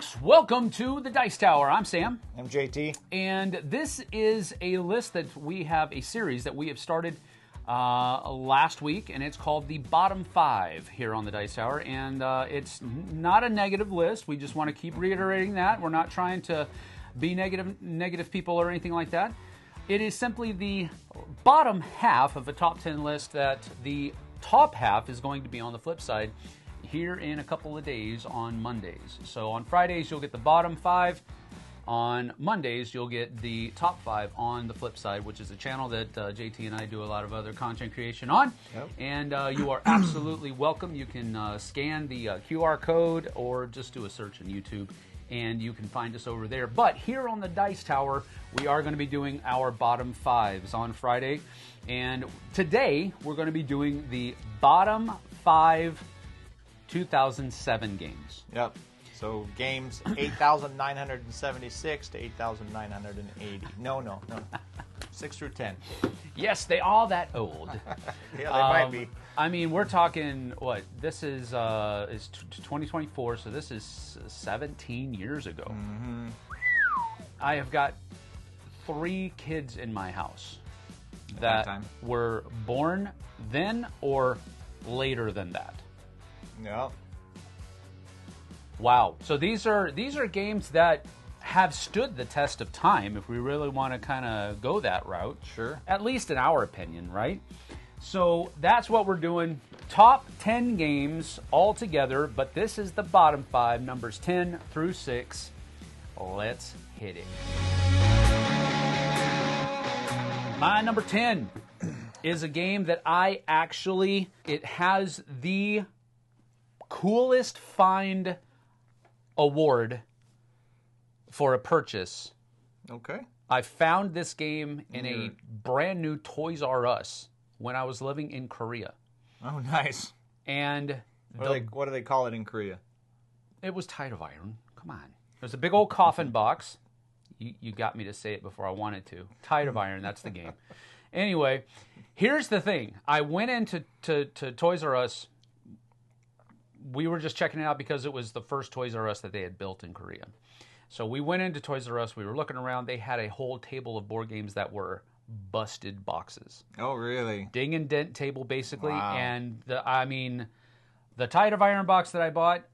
folks, welcome to the Dice Tower. I'm Sam. I'm JT. And this is a list that we have, a series that we have started last week, and it's called the Bottom 5 here on the Dice Tower. And it's not a negative list. We just want to keep reiterating that. We're not trying to be negative people or anything like that. It is simply the bottom half of a top 10 list that the top half is going to be on the flip side here in a couple of days on Mondays. So on Fridays, you'll get the bottom 5. On Mondays, you'll get the top 5 on the flip side, which is a channel that JT and I do a lot of other content creation on. Yep. And you are absolutely welcome. You can scan the QR code or just do a search on YouTube, and you can find us over there. But here on the Dice Tower, we are going to be doing our bottom 5s on Friday. And today, we're going to be doing the bottom 5 2007 games. Yep. So games 8,976 to 8,980. No. 6 through 10. Yes, they are that old. Yeah, they might be. I mean, we're talking, what, this is 2024, so this is 17 years ago. Mm-hmm. I have got 3 kids in my house that were born then or later than that. Yeah. Wow. So these are games that have stood the test of time, if we really want to kind of go that route. Sure. At least in our opinion, right? So that's what we're doing. Top 10 games all together, but this is the bottom 5, numbers 10 through 6. Let's hit it. My number 10 is a game that it has the coolest find award for a purchase. Okay. I found this game in a brand new Toys R Us when I was living in Korea. Oh, nice. And what do they call it in Korea? It was Tide of Iron. Come on. There's a big old coffin box. You got me to say it before I wanted to. Tide of Iron, that's the game. Anyway, here's the thing. I went into to Toys R Us. We were just checking it out because it was the first Toys R Us that they had built in Korea. So we went into Toys R Us. We were looking around. They had a whole table of board games that were busted boxes. Oh, really? Ding and dent table, basically. Wow. And the Tide of Iron box that I bought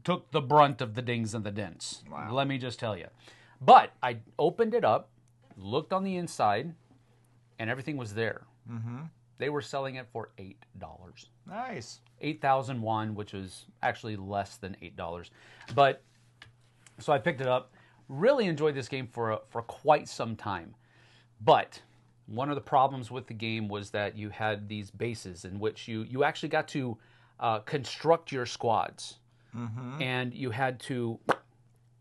took the brunt of the dings and the dents. Wow. Let me just tell you. But I opened it up, looked on the inside, and everything was there. Mm-hmm. They were selling it for $8. Nice. 8,000 won, which was actually less than $8. But so I picked it up. Really enjoyed this game for quite some time. But one of the problems with the game was that you had these bases in which you actually got to construct your squads. Mm-hmm. And you had to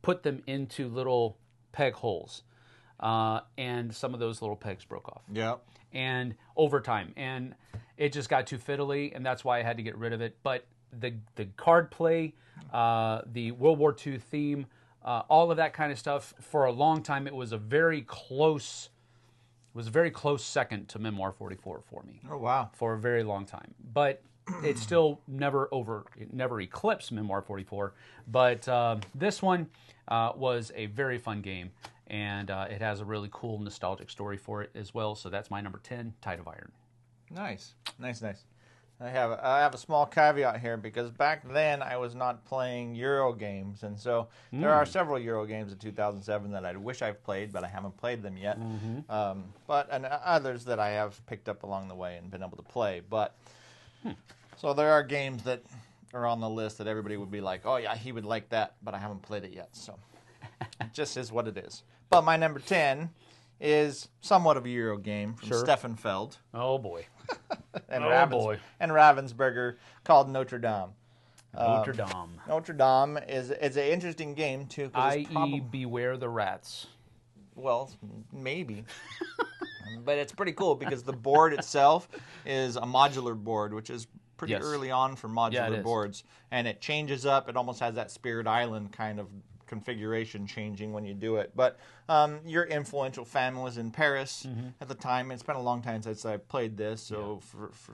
put them into little peg holes. And some of those little pegs broke off. Yep. And over time. And it just got too fiddly, and that's why I had to get rid of it. But the card play, the World War II theme, all of that kind of stuff, for a long time, it was a very close second to Memoir 44 for me. Oh, wow. For a very long time. But it still never eclipsed Memoir 44. But this one was a very fun game. And it has a really cool nostalgic story for it as well. So that's my number 10, Tide of Iron. Nice. I have a small caveat here because back then I was not playing Euro games, and so there are several Euro games in 2007 that I wish I've played, but I haven't played them yet. Mm-hmm. And others that I have picked up along the way and been able to play. But so there are games that are on the list that everybody would be like, oh yeah, he would like that, but I haven't played it yet. So it just is what it is. But my number 10 is somewhat of a Euro game from Stefan Feld. Oh, boy. and Ravensburger called Notre Dame. Notre Dame is an interesting game, too. I.e., beware the rats. Well, maybe. But it's pretty cool because the board itself is a modular board, which is pretty early on for modular boards. And it changes up. It almost has that Spirit Island kind of configuration changing when you do it. But your influential family was in Paris at the time. It's been a long time since I played this, so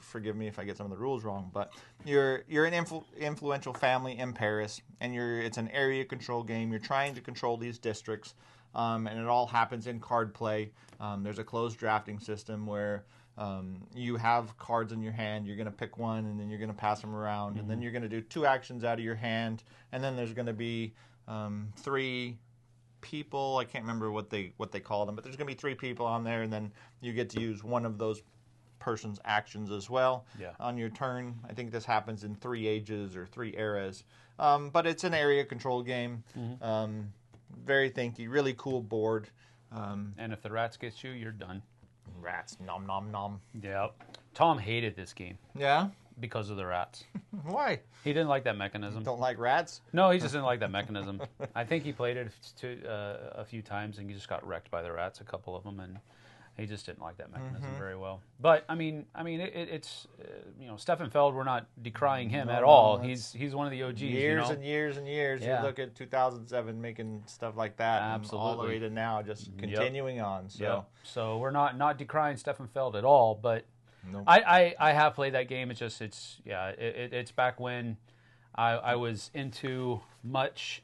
forgive me if I get some of the rules wrong. But you're an influential family in Paris, and it's an area control game. You're trying to control these districts, and it all happens in card play. There's a closed drafting system where you have cards in your hand. You're going to pick one, and then you're going to pass them around, and then you're going to do 2 actions out of your hand, and then there's going to be 3 people. I can't remember what they call them, but there's going to be 3 people on there, and then you get to use one of those person's actions as well on your turn. I think this happens in 3 ages or 3 eras, but it's an area control game. Very thinky, really cool board. And if the rats get you, you're done. Rats, nom nom nom. Yeah. Tom hated this game. Yeah? Because of the rats. Why? He didn't like that mechanism. Don't like rats? No, he just didn't like that mechanism. I think he played it a few times and he just got wrecked by the rats, a couple of them, and he just didn't like that mechanism very well. But I mean, it's Stefan Feld. We're not decrying him at all. He's one of the OGs. Years and years and years. Yeah. You look at 2007 making stuff like that, Absolutely. and all the way to now, just continuing on. So we're not decrying Stefan Feld at all. But nope. I have played that game. It's back when I was into much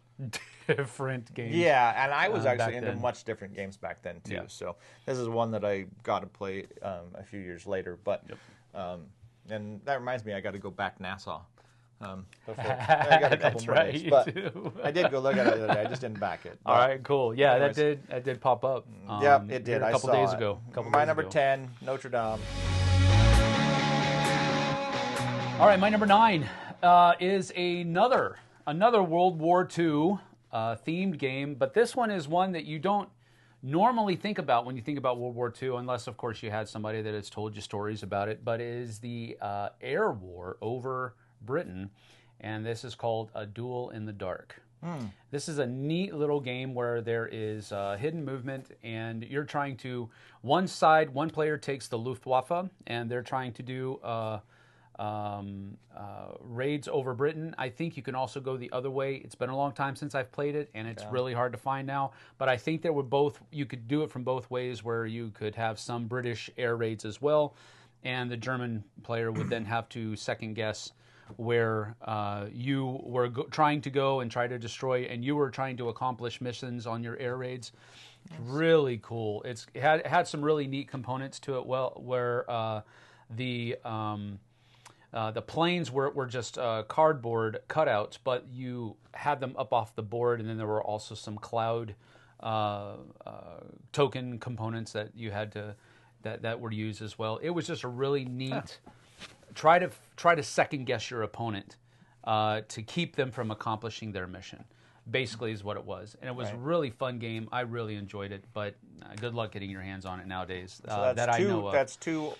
different games. Yeah, and I was actually into then. much different games back then too. Yeah. So this is one that I got to play a few years later. But and that reminds me, I got to go back Nassau. Before. I got a couple That's more right, days, you but do. I did go look at it the other day. I just didn't back it. All right, cool. Yeah, anyways. that did pop up. Yep, it did. A couple I saw days it. ago. My number 10, Notre Dame. All right, my number 9 is another World War II themed game, but this one is one that you don't normally think about when you think about World War II, unless, of course, you had somebody that has told you stories about it, but it is the air war over Britain, and this is called A Duel in the Dark. This is a neat little game where there is hidden movement, and you're trying to, one player takes the Luftwaffe, and they're trying to do raids over Britain. I think you can also go the other way. It's been a long time since I've played it, and it's really hard to find now. But I think you could do it from both ways, where you could have some British air raids as well, and the German player would then have to second guess where you were trying to go and try to destroy, and you were trying to accomplish missions on your air raids. Nice. Really cool. It had some really neat components to it. Where the planes were just cardboard cutouts, but you had them up off the board, and then there were also some cloud token components that you had to that were used as well. It was just a really neat. Try to second guess your opponent to keep them from accomplishing their mission. Basically, is what it was, and it was a really fun game. I really enjoyed it, but good luck getting your hands on it nowadays. So I know of. That's 2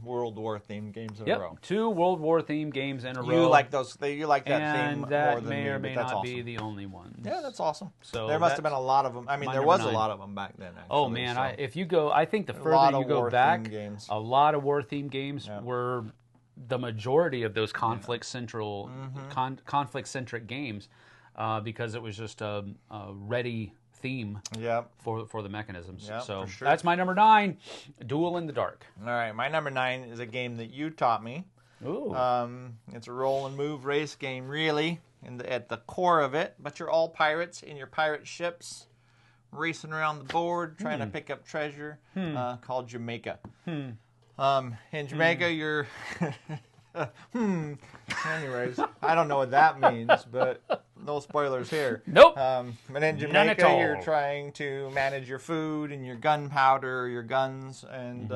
World War themed games in a row. 2 World War themed games in a row. You like those? You like that and theme that more than may me, or may but that's not awesome. be the only one. Yeah, that's awesome. So there must have been a lot of them. I mean, there was a lot of them back then. Actually, oh man, so. If you go, I think the further you go back, a lot of war themed games were the majority of those conflict-centric games, because it was just a ready theme for the mechanisms. So that's my number 9, Duel in the Dark. All right, my number 9 is a game that you taught me. Ooh. It's a roll and move race game, really, at the core of it. But you're all pirates in your pirate ships, racing around the board, trying to pick up treasure, called Jamaica. In Jamaica, you're... Anyways, I don't know what that means, but no spoilers here. Nope. But in Jamaica, you're trying to manage your food and your gunpowder, your guns, and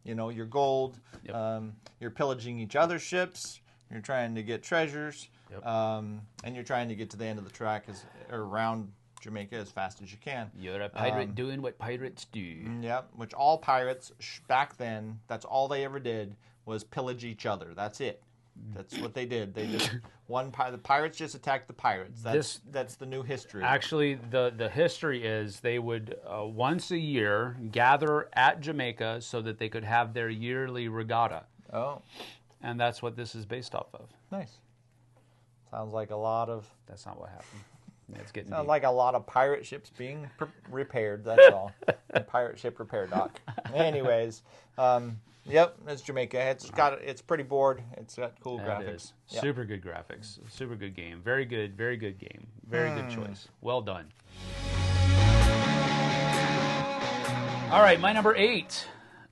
your gold. Yep. You're pillaging each other's ships. You're trying to get treasures, and you're trying to get to the end of the track around Jamaica as fast as you can. You're a pirate doing what pirates do. Yep. Which all pirates back then, that's all they ever did was pillage each other. That's it. That's what they did. They just the pirates just attacked the pirates. That's the new history. Actually, the history is they would once a year gather at Jamaica so that they could have their yearly regatta. Oh. And that's what this is based off of. Nice. Sounds like a lot of... That's not what happened. It's getting Sounds deep. like a lot of pirate ships being repaired. That's all. A pirate ship repair dock. Anyways, yep, it's Jamaica. It's pretty bored. It's got cool That graphics. is. Yep. Super good graphics. Super good game. Very good game. Very good choice. Well done. All right, my number 8.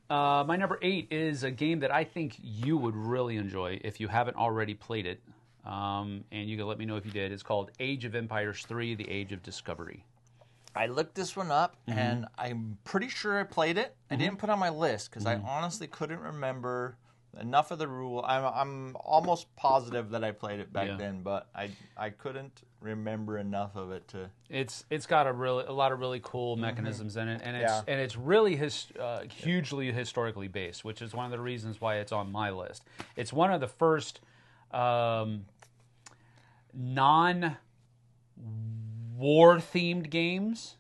My number 8 is a game that I think you would really enjoy if you haven't already played it. And you can let me know if you did. It's called Age of Empires 3, The Age of Discovery. I looked this one up, and I'm pretty sure I played it. I didn't put it on my list because I honestly couldn't remember enough of the rule. I'm almost positive that I played it back then, but I couldn't remember enough of it to. It's got a lot of really cool mechanisms in it, and it's really hugely historically based, which is one of the reasons why it's on my list. It's one of the first non-war themed games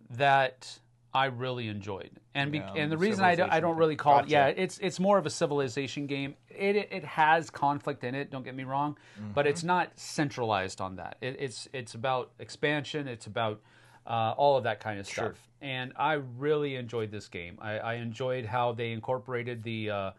that I really enjoyed, and the reason I don't really call it, it's more of a civilization game. It has conflict in it. Don't get me wrong, but it's not centralized on that. It's about expansion. It's about all of that kind of stuff. And I really enjoyed this game. I enjoyed how they incorporated the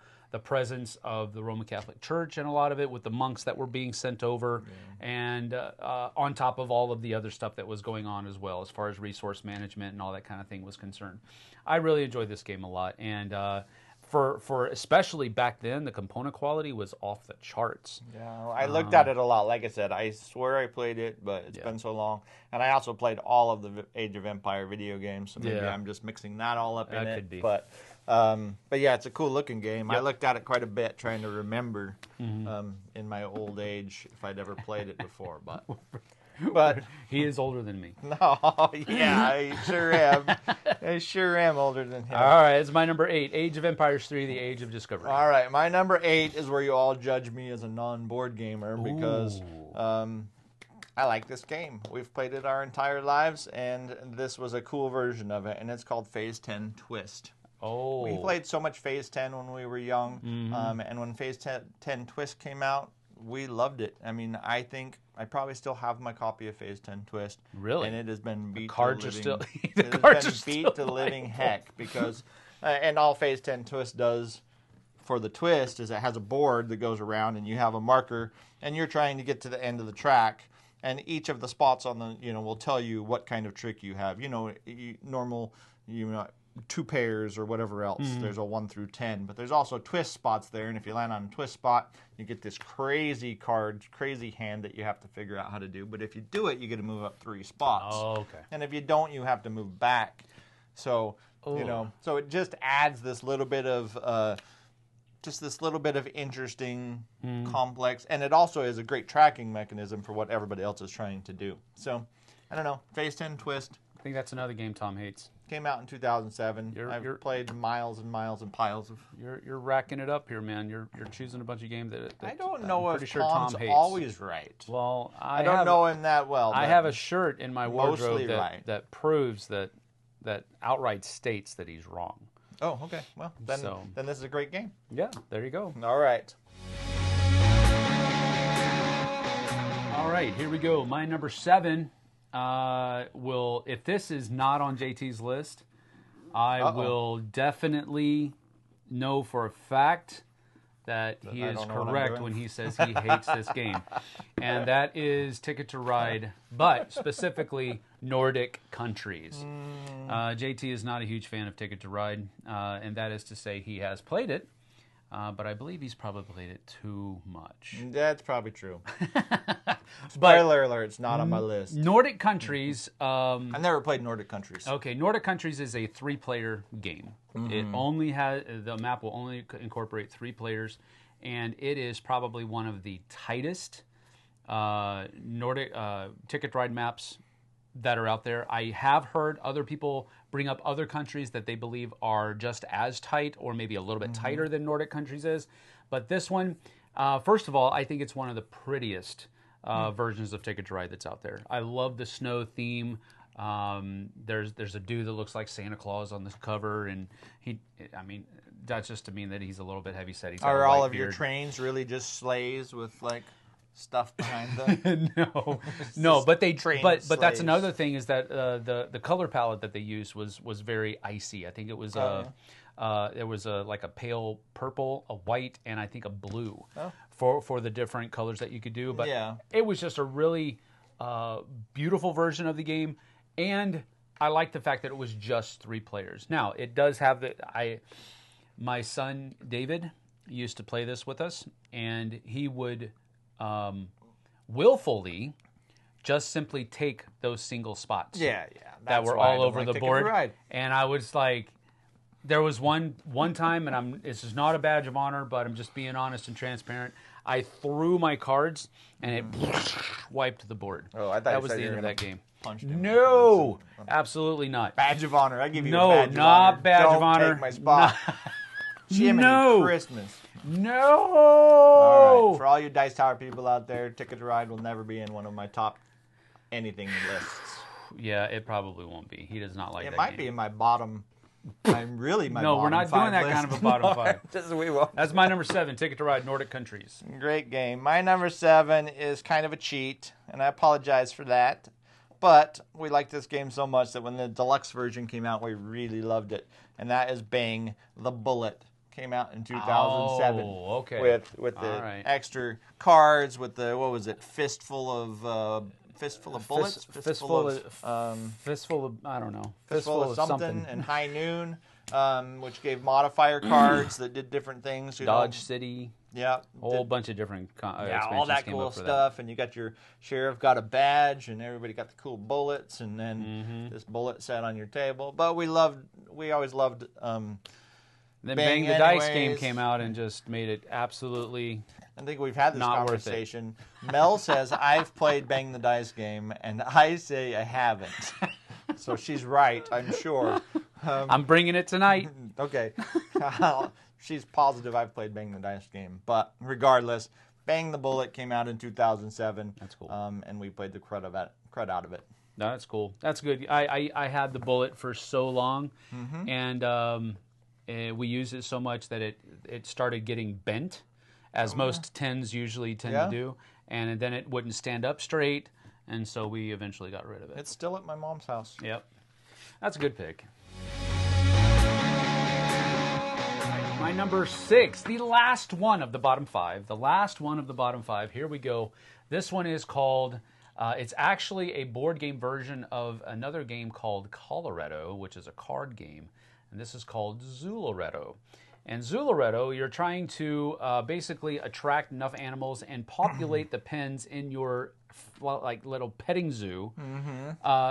presence of the Roman Catholic Church and a lot of it with the monks that were being sent over, and on top of all of the other stuff that was going on as well, as far as resource management and all that kind of thing was concerned. I really enjoyed this game a lot, and for especially back then, the component quality was off the charts. Yeah, I looked at it a lot. Like I said, I swear I played it, but it's been so long. And I also played all of the Age of Empire video games, so maybe I'm just mixing that all up in it. Could be. But yeah, it's a cool looking game. Yep. I looked at it quite a bit, trying to remember in my old age if I'd ever played it before. But he is older than me. No, yeah, I sure am. I sure am older than him. All right, it's my number 8, Age of Empires 3, The Age of Discovery. All right, my number 8 is where you all judge me as a non-board gamer because I like this game. We've played it our entire lives, and this was a cool version of it, and it's called Phase 10 Twist. Oh. We played so much Phase 10 when we were young, and when Phase 10 Twist came out, we loved it. I mean, I think I probably still have my copy of Phase 10 Twist. Really? And it has been beat to living heck because, and all Phase 10 Twist does for the twist is it has a board that goes around and you have a marker and you're trying to get to the end of the track. And each of the spots on the, will tell you what kind of trick you have. Normal, 2 pairs or whatever else. There's a 1 through 10, but there's also twist spots there. And if you land on a twist spot, you get this crazy hand that you have to figure out how to do. But if you do it, you get to move up 3 spots. Oh, okay. And if you don't, you have to move back. So so it just adds this little bit of interesting, complex, and it also is a great tracking mechanism for what everybody else is trying to do. So, I don't know. Phase 10 Twist. I think that's another game Tom hates. Came out in 2007. I've played miles and miles and piles of. You're racking it up here, man. You're choosing a bunch of games that I don't know I'm if pretty sure Tom's Tom hates. always right. Well, I don't know him that well. I have a shirt in my wardrobe that proves that outright states that he's wrong. Oh, okay. Well, then this is a great game. Yeah, there you go. All right. All right, here we go. My number 7 if this is not on JT's list, I will definitely know for a fact that he is correct when he says he hates this game. And that is Ticket to Ride, but specifically Nordic countries. JT is not a huge fan of Ticket to Ride, and that is to say he has played it, but I believe he's probably played it too much. That's probably true. Spoiler alert, it's not on my list. Nordic countries... I've never played Nordic countries. Okay, Nordic countries is a 3-player game. It only has... The map will only incorporate 3 players, and it is probably one of the tightest Nordic Ticket to Ride maps that are out there. I have heard other people bring up other countries that they believe are just as tight or maybe a little bit tighter than Nordic countries is. But this one, first of all, I think it's one of the prettiest versions of Ticket to Ride that's out there. I love the snow theme. There's a dude that looks like Santa Claus on this cover, and that's just to mean that he's a little bit heavy set. Are all of your trains really just sleighs with like stuff behind them. no, but they but that's slaves. another thing is that the color palette that they used was very icy. I think it was there was like a pale purple, a white, and I think a blue for the different colors that you could do. But it was just a really beautiful version of the game, and I like the fact that it was just 3 players. Now it does have my son David used to play this with us, and he would willfully just simply take those single spots. That were all over the board. And I was like, there was one time, and this is not a badge of honor, but I'm just being honest and transparent. I threw my cards, and it wiped the board. Oh, I thought that was the end of that game. No, absolutely not. Badge of honor. I give you a badge of honor. No, not badge of honor. Don't take my spot. Jiminy Christmas. No. All right. For all you Dice Tower people out there, Ticket to Ride will never be in one of my top anything lists. Yeah, it probably won't be. He does not like that. It might be in my bottom. I'm really my no, bottom we're not five doing that list. kind of a bottom 5. Just we won't. That's my number 7, Ticket to Ride, Nordic Countries. Great game. My number 7 is kind of a cheat, and I apologize for that. But we liked this game so much that when the deluxe version came out, we really loved it. And that is Bang the Bullet. Came out in 2007. Oh, okay. With the extra cards, with the, what was it, fistful of bullets? Fistful of, I don't know. Fistful of something. And High Noon, which gave modifier cards that did different things. Dodge City. Yeah. A whole bunch of different all that cool stuff. And you got your sheriff got a badge, and everybody got the cool bullets, and then this bullet set on your table. But we always loved then Bang the Dice game came out and just made it absolutely I think we've had this conversation. Mel says, I've played Bang the Dice game, and I say I haven't. So she's right, I'm sure. I'm bringing it tonight. Okay. She's positive I've played Bang the Dice game. But regardless, Bang the Bullet came out in 2007. That's cool. And we played the crud out of it. No, that's cool. That's good. I had the Bullet for so long, and we used it so much that it started getting bent, as most 10s usually tend to do, and then it wouldn't stand up straight, and so we eventually got rid of it. It's still at my mom's house. Yep. That's a good pick. My number 6, the last one of the bottom 5. The last one of the bottom 5. Here we go. This one is called, it's actually a board game version of another game called Colorado, which is a card game. And this is called Zooloretto. And Zooloretto, you're trying to basically attract enough animals and populate the pens in your like little petting zoo,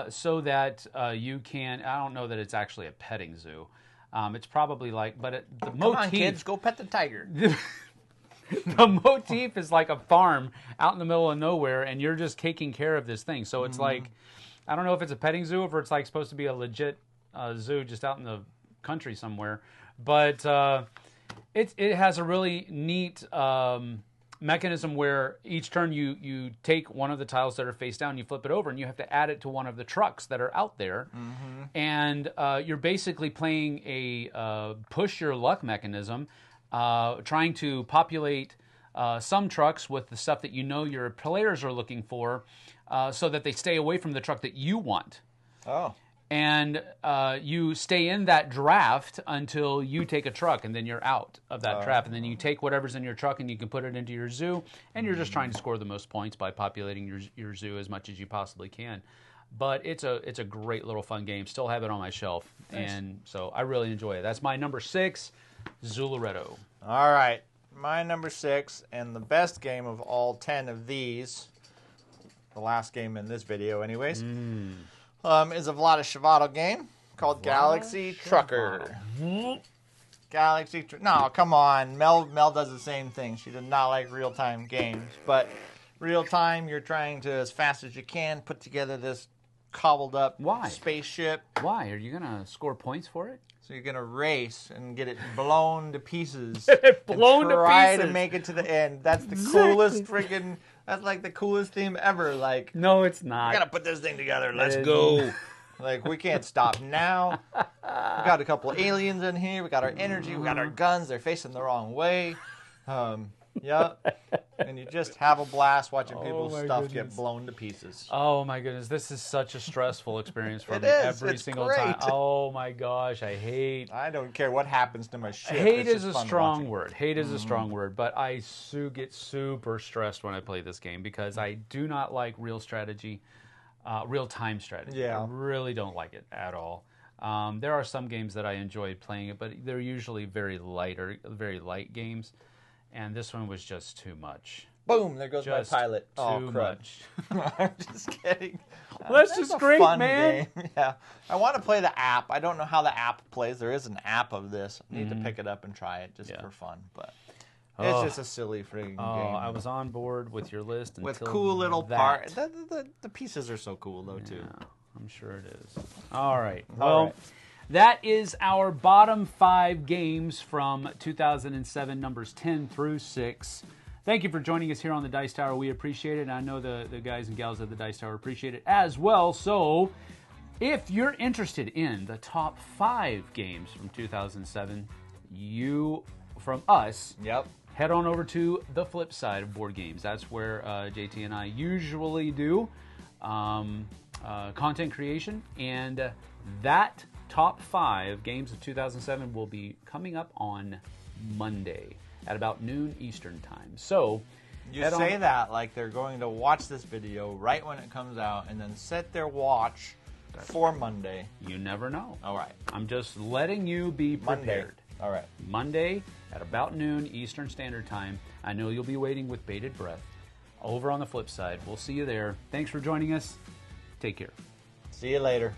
so that you can. I don't know that it's actually a petting zoo. It's probably like, but the motif. Come on, kids, go pet the tiger. The motif is like a farm out in the middle of nowhere, and you're just taking care of this thing. So it's like, I don't know if it's a petting zoo or if it's like supposed to be a legit zoo just out in the country somewhere, but it has a really neat mechanism where each turn you take one of the tiles that are face down, you flip it over, and you have to add it to one of the trucks that are out there, and you're basically playing a push your luck mechanism, trying to populate some trucks with the stuff that you know your players are looking for, so that they stay away from the truck that you want. Oh. And you stay in that draft until you take a truck, and then you're out of that draft. And then you take whatever's in your truck, and you can put it into your zoo, and you're just trying to score the most points by populating your zoo as much as you possibly can. But it's a great little fun game. Still have it on my shelf, and so I really enjoy it. That's my number 6, Zooloretto. All right, my number 6, and the best game of all 10 of these, the last game in this video anyways, is a Vlada Chvátil game called Galaxy Trucker. No, come on. Mel does the same thing. She does not like real-time games. But real-time, you're trying to, as fast as you can, put together this cobbled-up spaceship. Why? Are you going to score points for it? So you're going to race and get it blown to pieces. Try to make it to the end. That's the coolest freaking... That's like the coolest theme ever. Like, no, it's not. We gotta put this thing together. Let's go. Like, we can't stop now. We got a couple of aliens in here. We got our energy. We got our guns. They're facing the wrong way. Yeah. And you just have a blast watching people's my stuff goodness. get blown to pieces. Oh my goodness, this is such a stressful experience for It me is. every It's single great. time. Oh my gosh, I hate. I don't care what happens to my ship. Hate It's is just a fun strong watching. word. Hate is a strong word, but I get super stressed when I play this game because I do not like real strategy, real-time strategy. Yeah. I really don't like it at all. There are some games that I enjoyed playing it, but they're usually very light games, and this one was just too much. Boom! There goes Just my pilot. too Oh, crud. much. I'm just kidding. That's That's just a great, fun man. Game. Yeah, I want to play the app. I don't know how the app plays. There is an app of this. I need to pick it up and try it just for fun. But it's just a silly friggin' game. I was on board with your list until with cool little that. parts. The pieces are so cool though too. Yeah, I'm sure it is. All right. All Well, right. that is our bottom 5 games from 2007, numbers 10 through 6. Thank you for joining us here on the Dice Tower. We appreciate it. And I know the guys and gals at the Dice Tower appreciate it as well. So if you're interested in the top 5 games from 2007, from us, Yep. head on over to the Flipside of board games. That's where JT and I usually do content creation. And that top 5 games of 2007 will be coming up on Monday at about noon Eastern time. So You say that like they're going to watch this video right when it comes out and then set their watch for Monday. You never know. All right. I'm just letting you be prepared. Monday. All right. Monday at about noon Eastern Standard Time. I know you'll be waiting with bated breath over on the Flip Side. We'll see you there. Thanks for joining us. Take care. See you later.